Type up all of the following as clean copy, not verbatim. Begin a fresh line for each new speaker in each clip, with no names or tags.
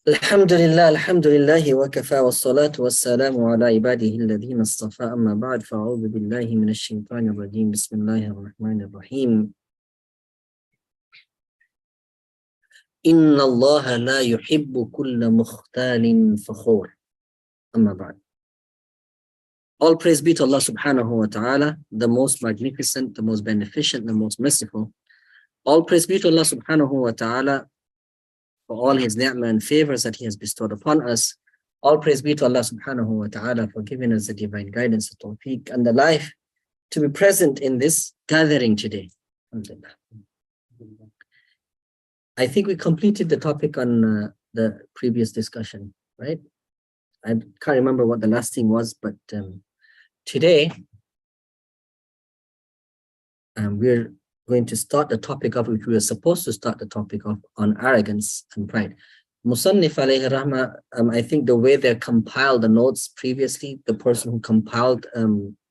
الحمد لله وكفى والصلاة والسلام على عباده الذين اصطفى أما بعد فأعوذ بالله من الشيطان الرجيم بسم الله الرحمن الرحيم إن الله لا يحب كل مختال فخور أما بعد. All praise be to Allah subhanahu wa ta'ala, the most magnificent, the most beneficent, the most merciful. All praise be to Allah subhanahu wa ta'ala for all his ni'mah and favors that he has bestowed upon us. All praise be to Allah subhanahu wa ta'ala for giving us the divine guidance, the tawfiq, and the life to be present in this gathering today. I think we completed the topic on the previous discussion, right? I can't remember what the last thing was, but today we're going to start the topic of which we were supposed to start the topic of on arrogance and pride. Musannif alayhi rahma, I think the way they compiled the notes previously, the person who compiled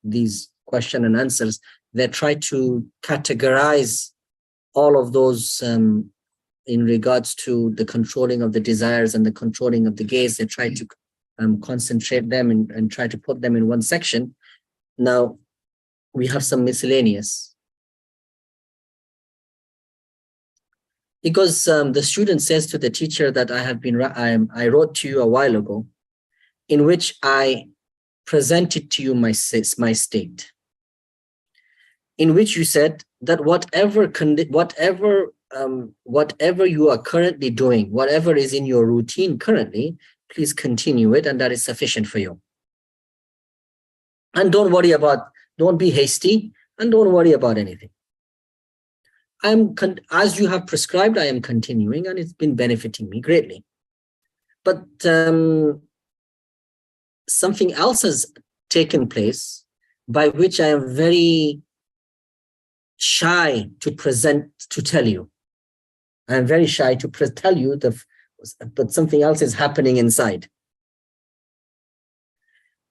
these question and answers, they tried to categorize all of those in regards to the controlling of the desires and the controlling of the gaze. They tried to concentrate them and try to put them in one section. Now, we have some miscellaneous. Because the student says to the teacher that I wrote to you a while ago, in which I presented to you my state, in which you said that whatever you are currently doing, whatever is in your routine currently, please continue it, and that is sufficient for you. And don't be hasty, and don't worry about anything. As you have prescribed, I am continuing, and it's been benefiting me greatly. But something else has taken place by which I am very shy to tell you. I am very shy to tell you, but something else is happening inside.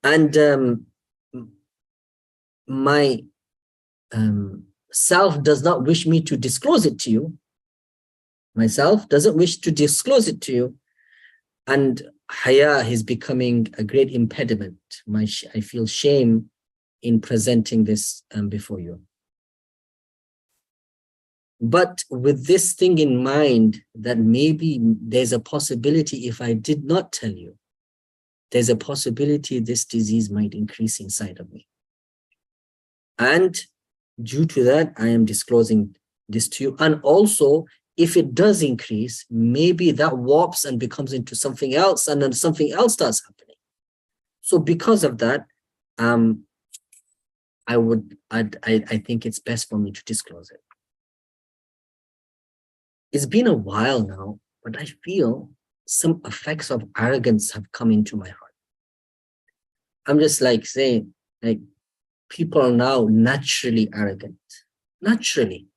And my self does not wish me to disclose it to you. Myself doesn't wish to disclose it to you. And haya is becoming a great impediment. I feel shame in presenting this before you. But with this thing in mind, that maybe there's a possibility if I did not tell you, there's a possibility this disease might increase inside of me. And due to that, I am disclosing this to you. And also, if it does increase, maybe that warps and becomes into something else, and then something else starts happening. So because of that, I think it's best for me to disclose it. It's been a while now, but I feel some effects of arrogance have come into my heart. I'm just saying, people are now naturally arrogant, naturally,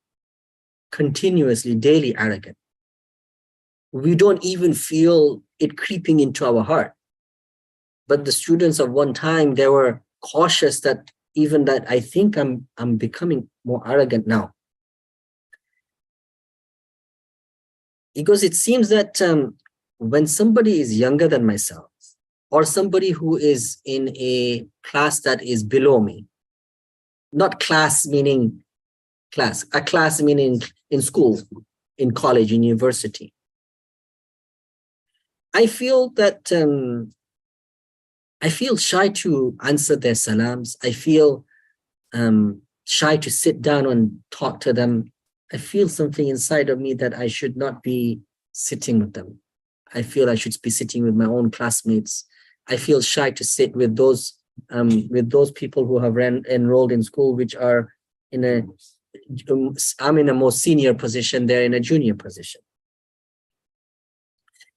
continuously, daily arrogant. We don't even feel it creeping into our heart. But the students of one time, they were cautious that even that I think I'm becoming more arrogant now. Because it seems that when somebody is younger than myself, or somebody who is in a class that is below me, not class meaning class, a class meaning in school, in college, in university. I feel that I feel shy to answer their salams. I feel shy to sit down and talk to them. I feel something inside of me that I should not be sitting with them. I feel I should be sitting with my own classmates. I feel shy to sit with those people who have enrolled in school, which are I'm in a more senior position, they're in a junior position.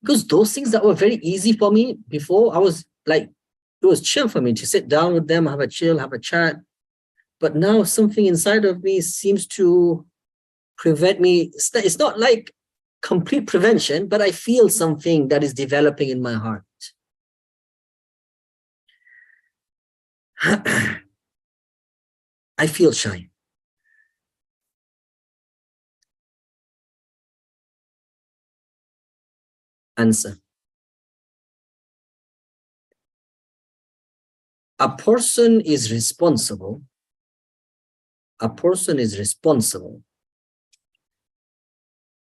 Because those things that were very easy for me before, it was chill for me to sit down with them, have a chill, have a chat. But now something inside of me seems to prevent me. It's not like complete prevention, but I feel something that is developing in my heart. I feel shy. Answer. a person is responsible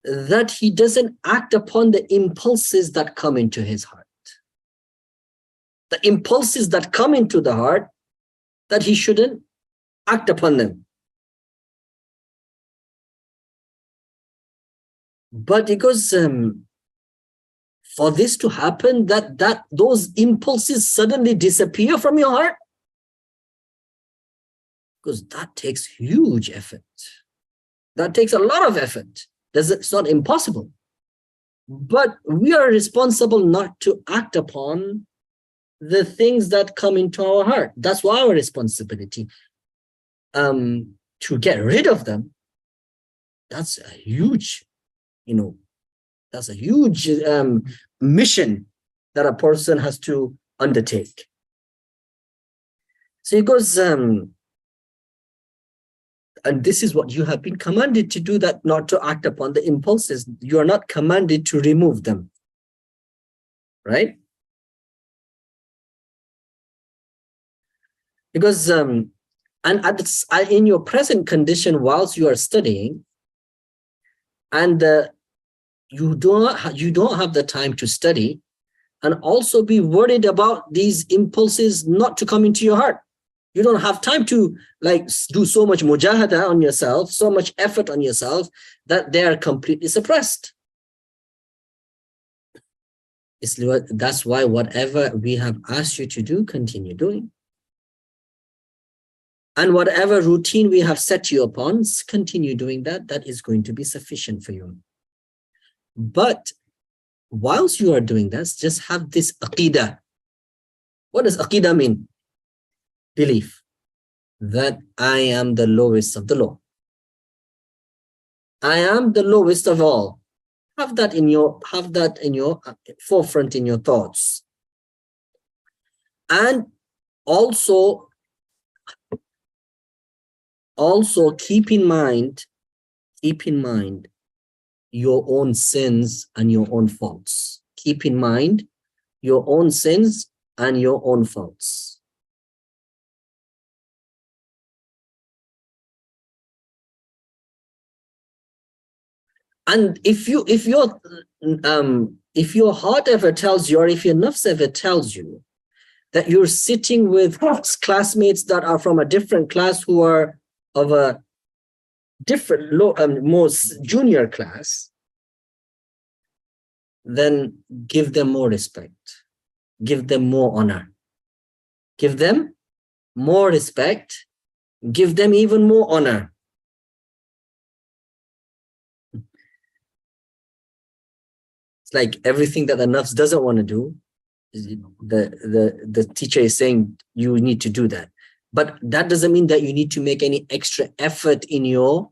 that he doesn't act upon the impulses that come into his heart. The impulses that come into the heart, that he shouldn't act upon them. But because for this to happen, those impulses suddenly disappear from your heart, because that takes huge effort. That takes a lot of effort. It's not impossible. But we are responsible not to act upon the things that come into our heart. That's our responsibility. To get rid of them, that's a huge, that's a huge mission that a person has to undertake. So he goes, and this is what you have been commanded to do, that not to act upon the impulses. You are not commanded to remove them. Right? Because, and in your present condition, whilst you are studying, and you don't have the time to study, and also be worried about these impulses not to come into your heart. You don't have time to do so much mujahada on yourself, so much effort on yourself, that they are completely suppressed. That's why whatever we have asked you to do, continue doing. And whatever routine we have set you upon, continue doing that. That is going to be sufficient for you. But whilst you are doing that, just have this aqidah. What does aqidah mean? Belief that I am the lowest of the low. I am the lowest of all. Have that in your forefront in your thoughts. And also keep in mind your own sins and your own faults. Keep in mind your own sins and your own faults. And if your heart ever tells you, or if your nafs ever tells you that you're sitting with classmates that are from a different class, who are of a different more junior class, then give them more respect, give them more honor, give them more respect, give them even more honor. It's like everything that the nafs doesn't want to do, the teacher is saying you need to do that. But that doesn't mean that you need to make any extra effort in your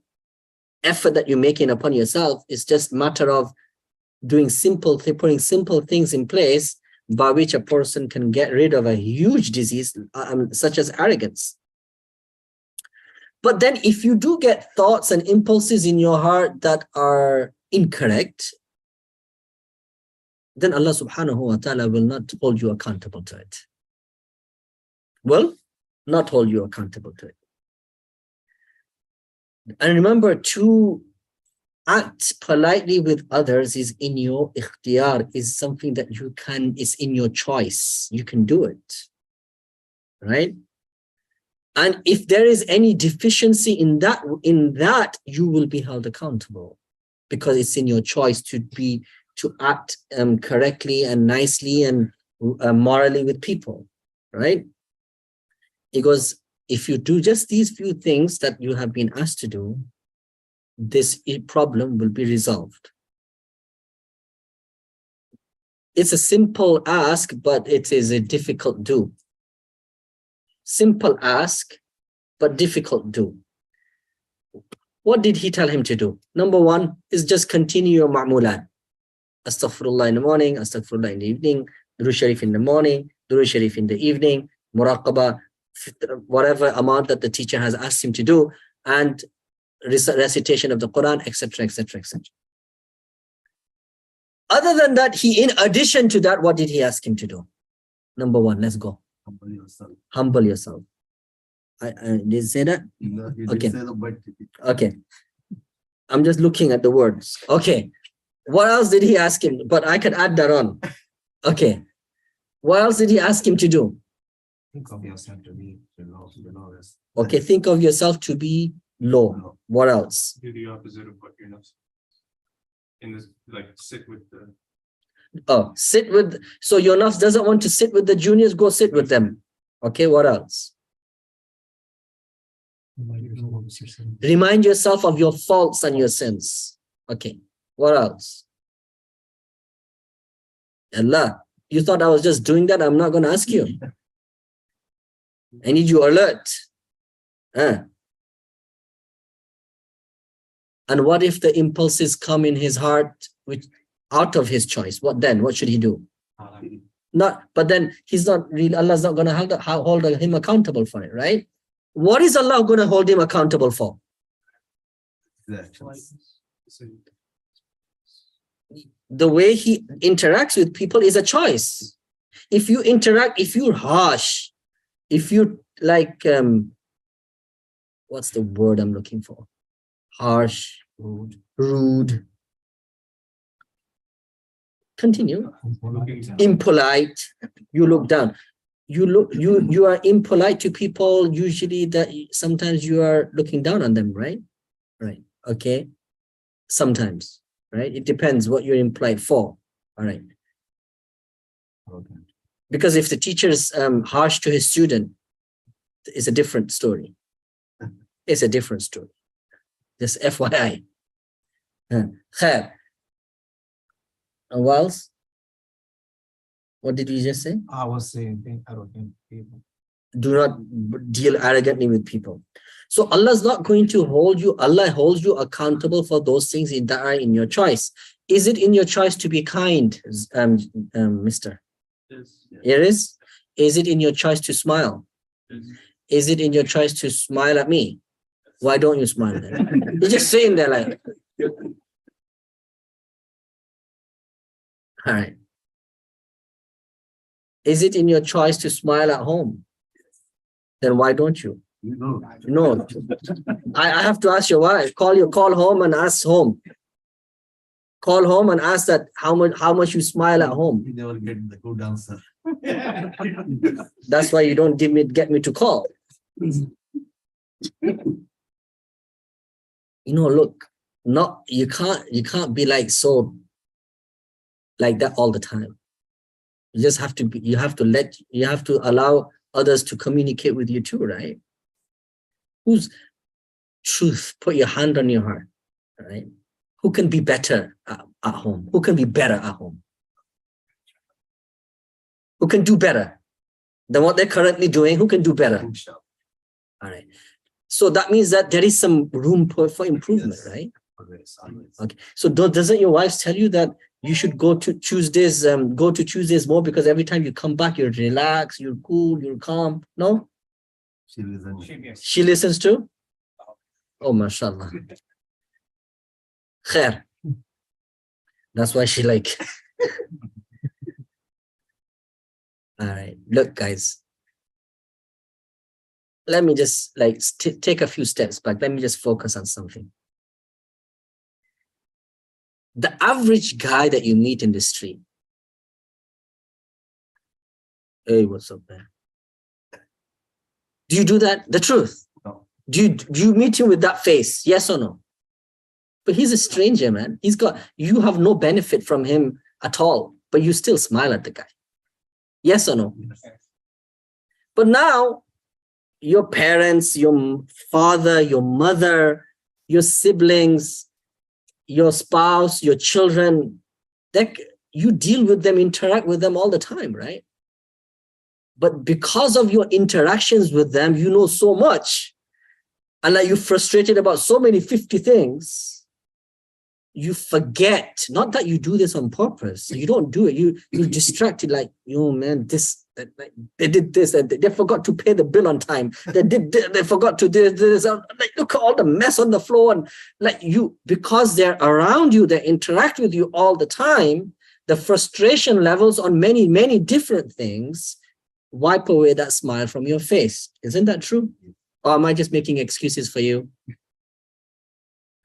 effort that you're making upon yourself. It's just a matter of putting simple things in place by which a person can get rid of a huge disease such as arrogance. But then if you do get thoughts and impulses in your heart that are incorrect, then Allah subhanahu wa ta'ala will not hold you accountable to it. Will not hold you accountable to it. And remember, to act politely with others is in your ikhtiyar, is something that you can, is in your choice. You can do it, right? And if there is any deficiency in that, you will be held accountable, because it's in your choice to act correctly and nicely and morally with people, right? Because if you do just these few things that you have been asked to do, this problem will be resolved. It's a simple ask, but it is a difficult do. Simple ask, but difficult do. What did he tell him to do? Number one is just continue your ma'mulat. Astaghfirullah in the morning, astaghfirullah in the evening, Durood Sharif in the morning, Durood Sharif in the evening, muraqabah, whatever amount that the teacher has asked him to do, and recitation of the Quran, etc., etc., etc. Other than that, in addition to that, what did he ask him to do? Number one, let's go.
Humble yourself.
Humble yourself. Did you say that?
No, you
Okay.
didn't say the but.
Okay. I'm just looking at the words. Okay. What else did he ask him? But I can add that on. Okay. What else did he ask him to do?
Think of yourself to be the lowest.
Okay. Think of yourself to be low. What else?
Do the opposite of what you're not. In this, like, sit with the.
Oh, sit with. So your nafs doesn't want to sit with the juniors. Go sit with them. Okay. What else? Remind yourself of your faults and your sins. Okay. What else? Allah, you thought I was just doing that? I'm not going to ask you. I need you alert. And what if the impulses come in his heart which out of his choice? What then? What should he do? But then he's not really, Allah's not going to hold him accountable for it, right? What is Allah going to hold him accountable for? The way he interacts with people is a choice. If you interact, if you're harsh, if you like, what's the word I'm looking for? Harsh, rude. Continue. Impolite. You look down. You are impolite to people. Usually, that sometimes you are looking down on them, right? Right. Okay. Sometimes, right? It depends what you're impolite for. All right.
Okay.
Because if the teacher is harsh to his student, it's a different story. It's a different story. Just FYI. Khair. And what else? What did you just say?
I was saying, being arrogant people.
Do not deal arrogantly with people. So Allah is not going to hold you. Allah holds you accountable for those things that are in your choice. Is it in your choice to be kind, Mister?
Yes.
It is. Is it in your choice to smile?
Yes.
Is it in your choice to smile at me? Why don't you smile then? You're just saying that like. All right. Is it in your choice to smile at home? Then why don't you? No. I have to ask your wife. Call home and ask home. Call home and ask that how much you smile at home.
You never get the good answer.
That's why you don't get me to call. Look, you can't be like so like that all the time. You just have to you have to allow others to communicate with you too, right? Who's truth? Put your hand on your heart, right? Who can be better at home? Who can be better at home? Who can do better than what they're currently doing? Who can do better? All right. So that means that there is some room for improvement, yes. Right?
Always.
Okay. So doesn't your wife tell you that you should go to Tuesdays more because every time you come back, you're relaxed, you're cool, you're calm? No? She listens too? Oh, mashallah. Khair. That's why she like. All right. Look, guys. Let me just like take a few steps back. Let me just focus on something. The average guy that you meet in the street. Hey, what's up, man? Do you do that? The truth.
No.
Do you meet him with that face? Yes or no? But he's a stranger, man. You have no benefit from him at all, but you still smile at the guy. Yes or no?
Yes.
But now, your parents, your father, your mother, your siblings, your spouse, your children, you deal with them, interact with them all the time, right? But because of your interactions with them, you know so much. And like you're frustrated about so many 50 things, you forget, not that you do this on purpose. You don't do it. You're distracted like, man, they did this, and they forgot to pay the bill on time. They forgot to do this. Like, look at all the mess on the floor. And like because they're around you, they interact with you all the time, the frustration levels on many, many different things wipe away that smile from your face. Isn't that true? Or am I just making excuses for you?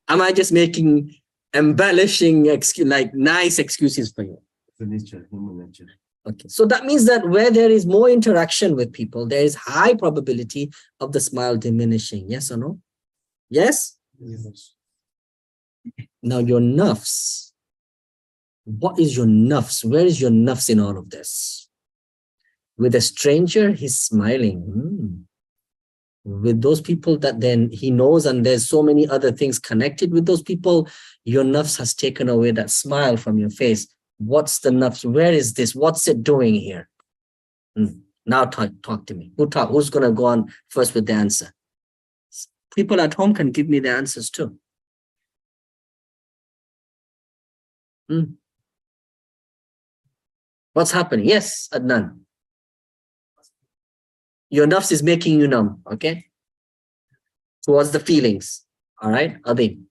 Am I just making embellishing like nice excuses for you?
The nature, human nature.
Okay, so that means that where there is more interaction with people, there is high probability of the smile diminishing. Yes or no? Yes?
Yes.
Now your nafs. What is your nafs? Where is your nafs in all of this? With a stranger, he's smiling. With those people that then he knows, and there's so many other things connected with those people, your nafs has taken away that smile from your face. What's the nafs? Where is this? What's it doing here? Now talk to me. Who's going to go on first with the answer? People at home can give me the answers too. What's happening? Yes, Adnan. Your nafs is making you numb, okay? Towards the feelings, all right? Adin.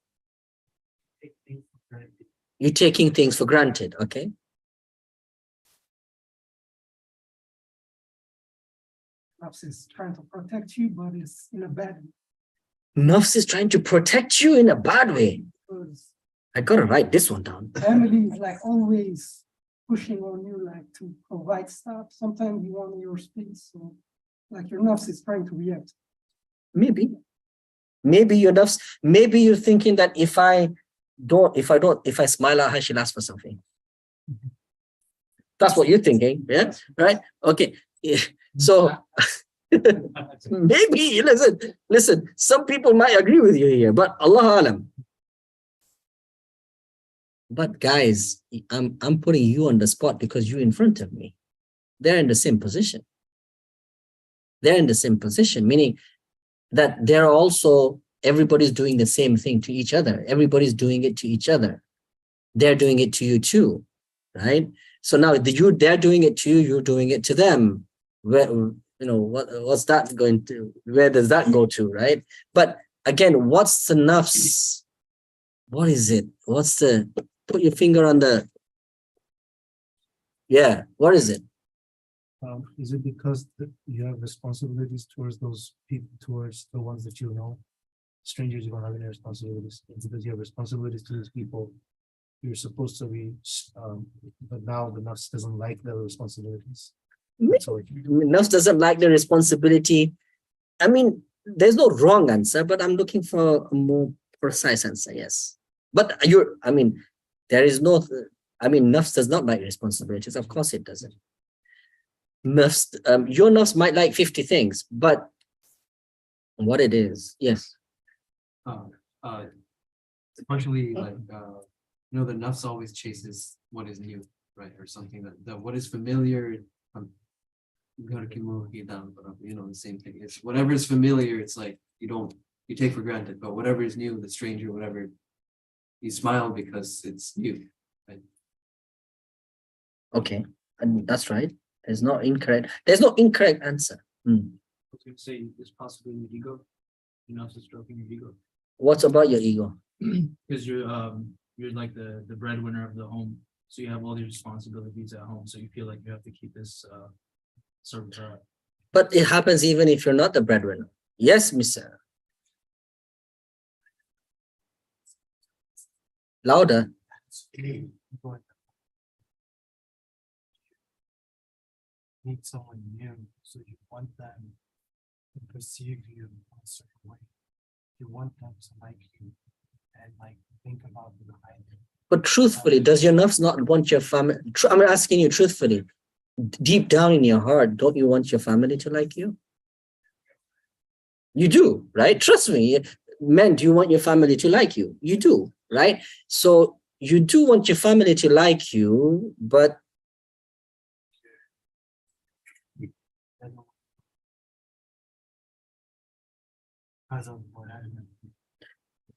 You're taking things for granted, okay?
Nafs is trying to protect you, but it's in a bad way.
Nafs is trying to protect you in a bad way.
Because
I gotta write this one down.
family is like always pushing on you, like to provide stuff. Sometimes you want your space, so like your nafs is trying to react.
Maybe your nafs, maybe you're thinking that if I smile at her, she'll ask for something. That's what you're thinking, yeah? Right? Okay. So maybe, listen, some people might agree with you here, but Allah Alam. But guys, I'm putting you on the spot because you're in front of me. They're in the same position. They're in the same position, meaning that they're also, everybody's doing the same thing to each other. Everybody's doing it to each other. They're doing it to you too, right? So now they're doing it to you, you're doing it to them. Where, what's that going to, where does that go to, right? But again, what's the nafs? What is it? Put your finger on the, what is it?
Is it because you have responsibilities towards those people, towards the ones that you know? Strangers, you don't have any responsibilities. It's because you have responsibilities to these people. You're supposed to be, but now the nafs doesn't like the responsibilities. So
Nafs doesn't like the responsibility. I mean, there's no wrong answer, but I'm looking for a more precise answer, yes. But there is no, nafs does not like responsibilities. Of course it doesn't. Nafs, your nafs might like 50 things, but what it is, yes.
Partially like the nafs always chases what is new, right? Or something that what is familiar. The same thing. It's whatever is familiar, it's like you take for granted, but whatever is new, the stranger, whatever, you smile because it's new. Right?
Okay, and that's right. There's no incorrect answer.
I was going to say it's possibly your ego. It's stroking your ego.
What's about your ego?
Because you're like the breadwinner of the home, so you have all these responsibilities at home. So you feel like you have to keep this
But it happens even if you're not the breadwinner. Yes, Mr. Louder.
Meet someone new, so you want them to perceive you in a certain way. You want them to like you and think about the behind it.
But truthfully, does your nafs not want your family? I'm asking you truthfully. Deep down in your heart, don't you want your family to like you? You do, right? Trust me. Men, do you want your family to like you? You do, right? So you do want your family to like you, but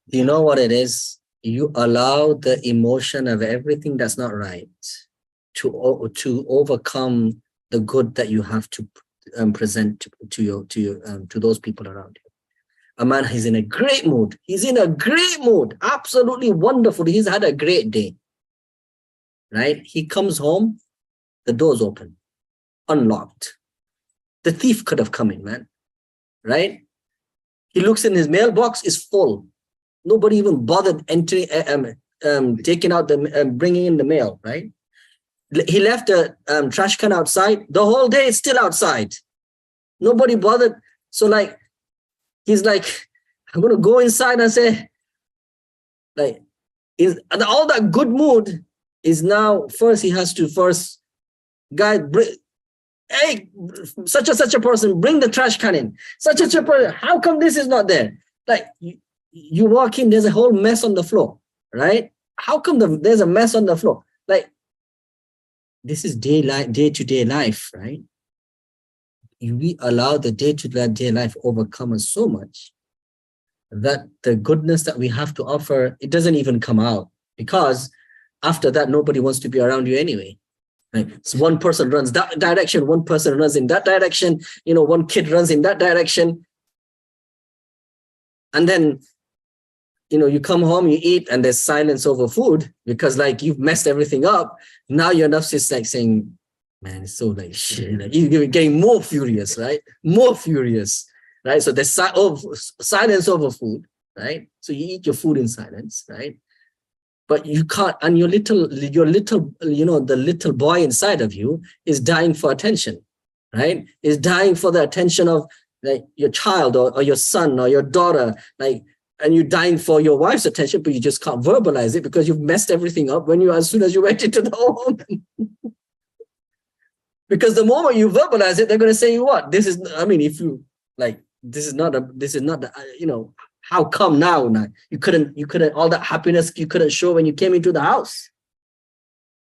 you know what it is? You allow the emotion of everything that's not right to overcome the good that you have to present to those people around you. A man is in a great mood. He's in a great mood. Absolutely wonderful. He's had a great day. Right? He comes home, the door's open, unlocked. The thief could have come in, man. Right? He looks in his mailbox, is full. Nobody even bothered entering, taking out the, bringing in the mail, right? He left the trash can outside. The whole day it's still outside. Nobody bothered. So like, he's like, I'm going to go inside and say, like, and all that good mood is now, first he has to guy, hey, such a person, bring the trash can in. Such a person, how come this is not there? Like, you walk in, there's a whole mess on the floor, right? How come there's a mess on the floor? Like, this is day-to-day life, right? We allow the day-to-day life overcome us so much that the goodness that we have to offer, it doesn't even come out, because after that, nobody wants to be around you anyway. Right? So one person runs that direction, one person runs in that direction, one kid runs in that direction. And then, you come home, you eat, and there's silence over food because like you've messed everything up. Now your nafs is like saying, man, it's so like shit. Like, you're getting more furious, right? More furious, right? So there's silence over food, right? So you eat your food in silence, right? But you can't, and your little, the little boy inside of you is dying for attention, right? Is dying for the attention of like your child or your son or your daughter, like, and you're dying for your wife's attention, but you just can't verbalize it because you've messed everything up as soon as you went into the home. Because the moment you verbalize it, they're going to say, what? This is, if you like, this is not the, how come now? You couldn't, all that happiness you couldn't show when you came into the house,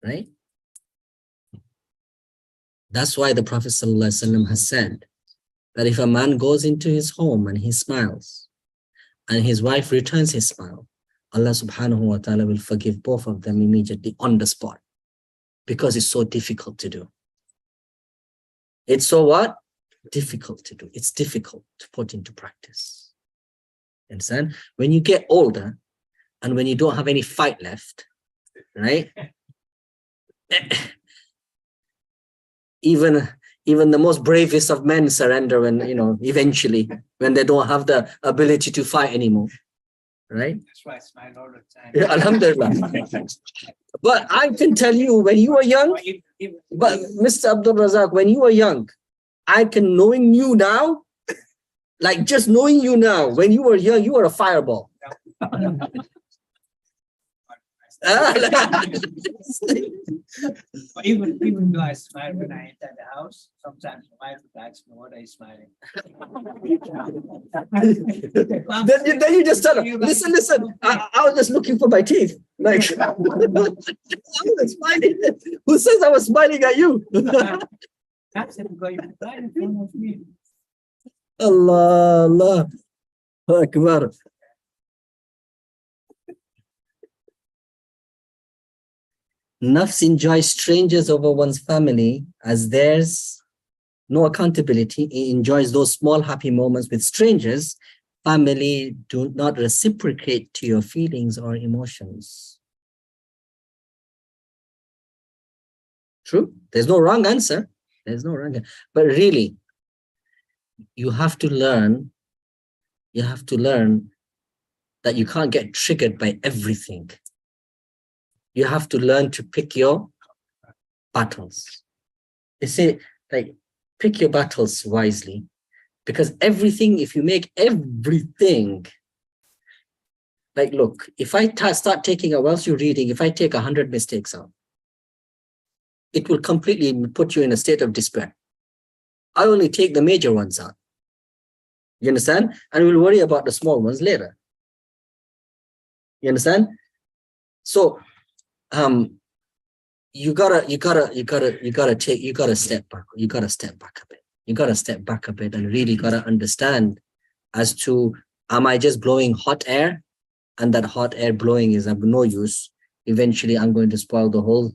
right? That's why the Prophet ﷺ has said that if a man goes into his home and he smiles, and his wife returns his smile, Allah subhanahu wa ta'ala will forgive both of them immediately on the spot, because it's so difficult to do. It's so what? Difficult to do. It's difficult to put into practice. Understand? When you get older and when you don't have any fight left, right? Even the most bravest of men surrender when, eventually, when they don't have the ability to fight anymore, right?
That's why I smile all the time.
Yeah, alhamdulillah. But I can tell you, when you were young, but Mr. Abdul Razak, when you were young, knowing you now, like just knowing you now, when you were young, you were a fireball.
Even though I smile when I enter the house, sometimes my wife asks me what are you smiling.
then you just tell her, listen, I was just looking for my teeth. Like, I was smiling. Who says I was smiling at you?
That's it, because you're right in front of me.
Allah Akbar. Nafs enjoys strangers over one's family as there's no accountability. It enjoys those small happy moments with strangers. Family do not reciprocate to your feelings or emotions. True. There's no wrong answer. There's no wrong answer. But really, you have to learn that you can't get triggered by everything. You have to learn to pick your battles. You see, like, pick your battles wisely, because everything, if you make everything, like, look, if I start taking whilst you're reading, if I take 100 mistakes out, it will completely put you in a state of despair. I only take the major ones out. You understand? And we'll worry about the small ones later. You understand? So, you gotta step back. You gotta step back a bit. You gotta step back a bit and really gotta understand as to, am I just blowing hot air? And that hot air blowing is of no use. Eventually, I'm going to spoil the whole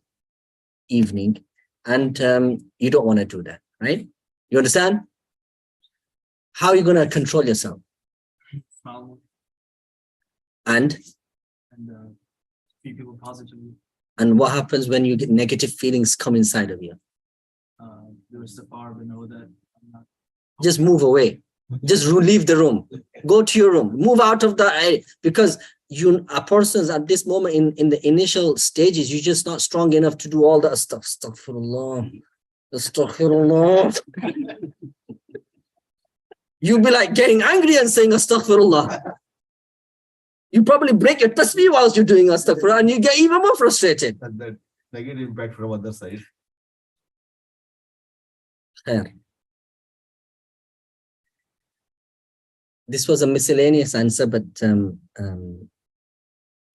evening. And you don't want to do that, right? You understand? How are you going to control yourself? And
treat people positively.
And what happens when you get negative feelings come inside of you?
There was the bar, but know that
just move away. Just leave the room. Go to your room. Move out of the area, because a person's at this moment in the initial stages, you're just not strong enough to do all that stuff. Astaghfirullah. Astaghfirullah. You'll be like getting angry and saying astaghfirullah. You probably break your tasbih whilst you're doing astaghfirullah, and you get even more frustrated.
And that negative impact from other side.
Khair. This was a miscellaneous answer, but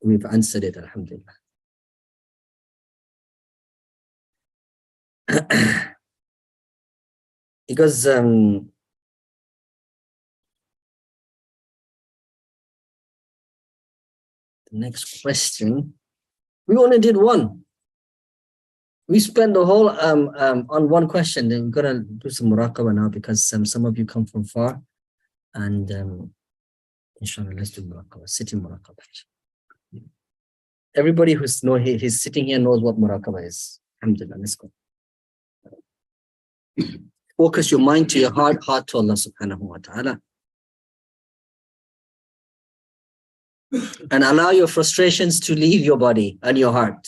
we've answered it, alhamdulillah. Because the next question, we only did one. We spent the whole on one question. Then we're gonna do some muraqabah now, because some of you come from far, and inshallah, let's do muraqabah, sitting muraqabah. Everybody who's he's sitting here knows what muraqabah is. Alhamdulillah, let's go. Focus your mind to your heart to Allah subhanahu wa ta'ala. And allow your frustrations to leave your body and your heart.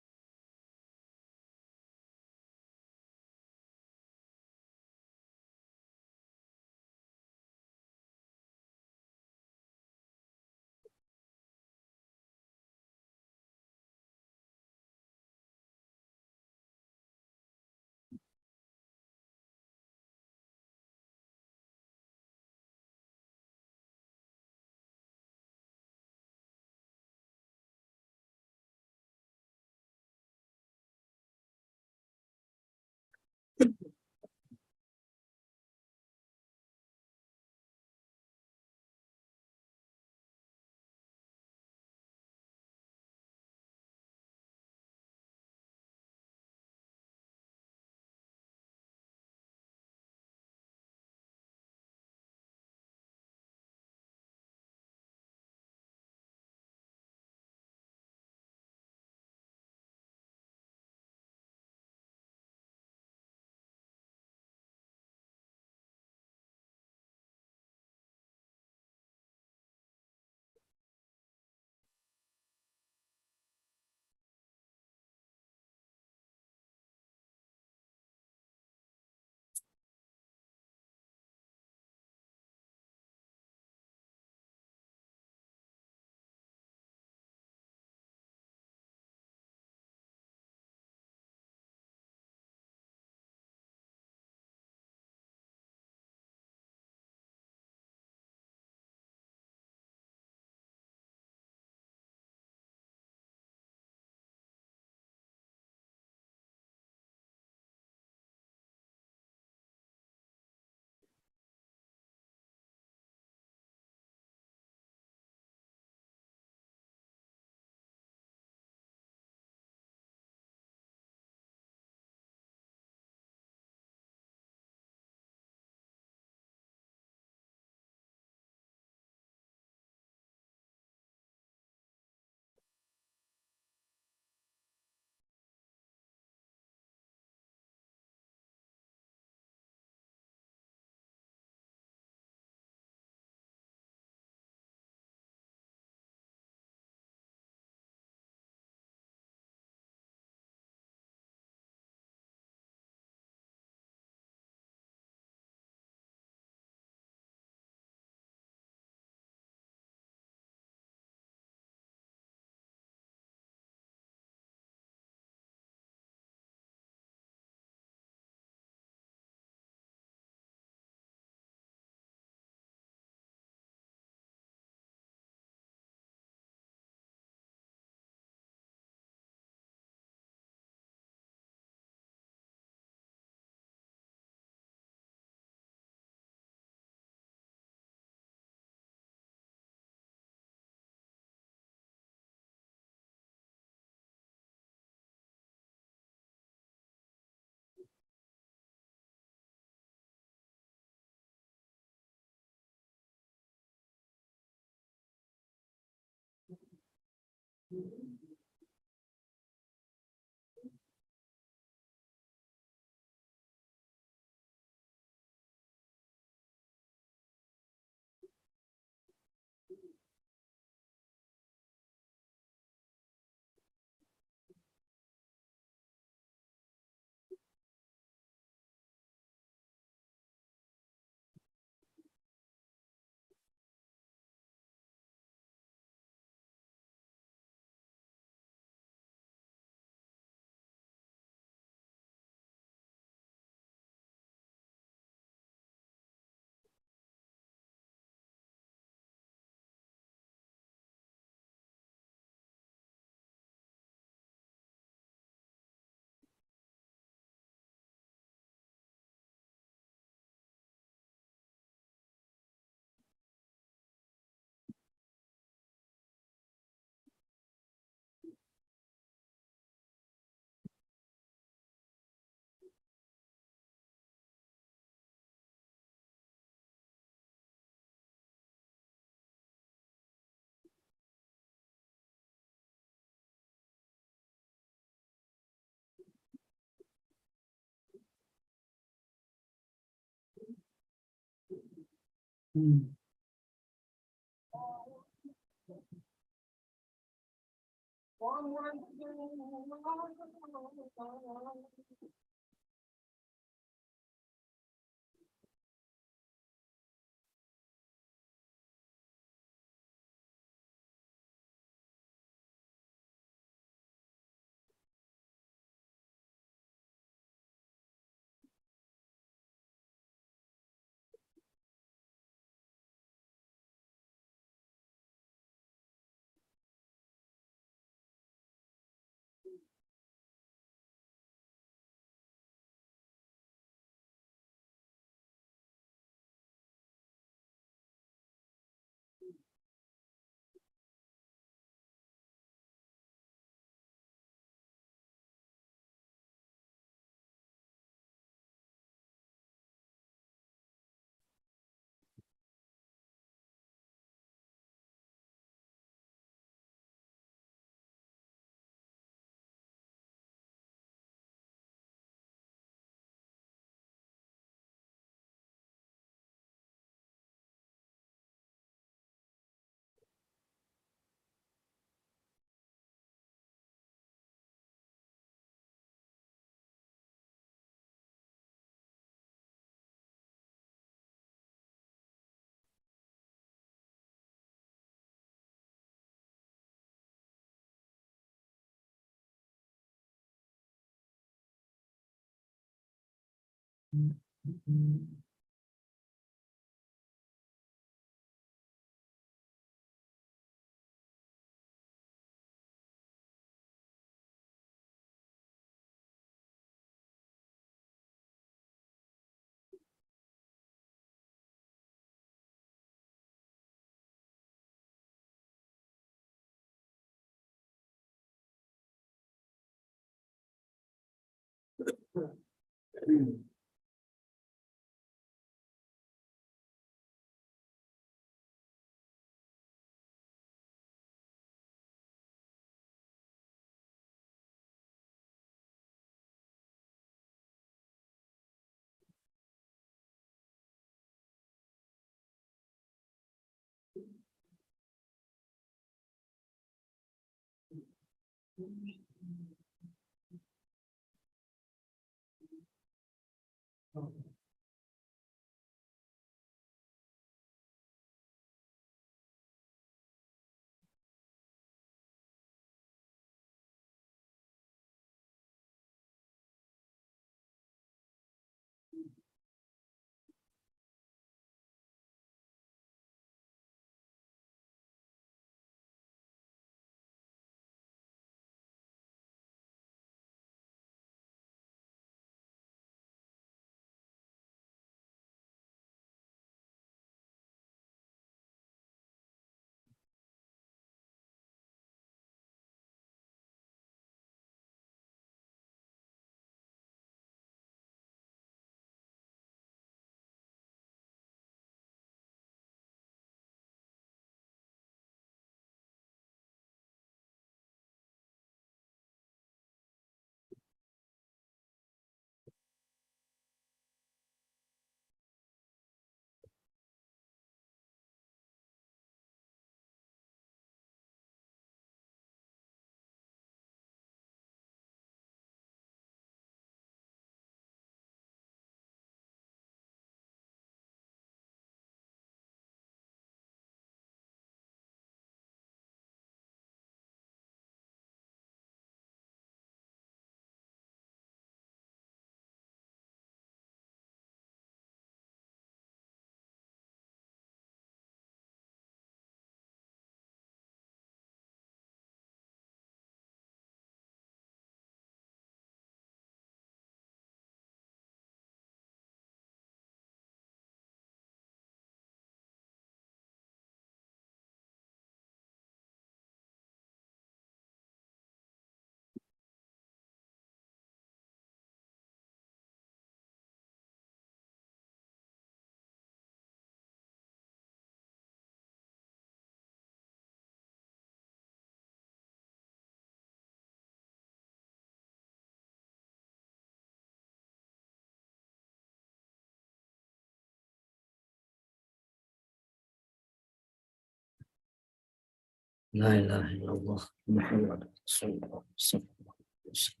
La ilaha illallah Muhammad Rasulullah sallallahu alaihi wasallam.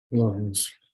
Allahumma salli.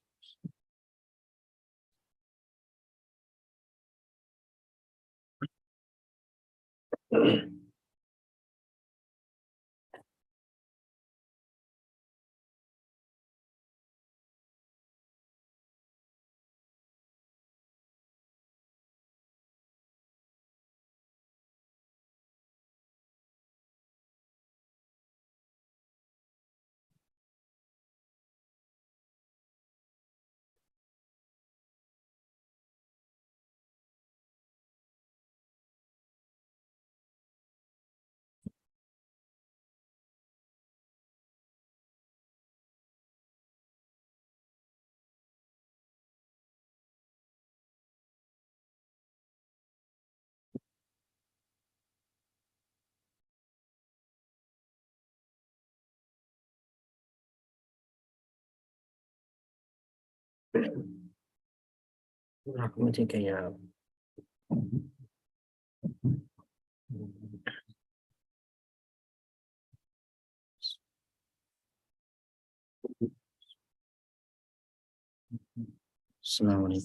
برحمتك يا رب. السلام عليكم.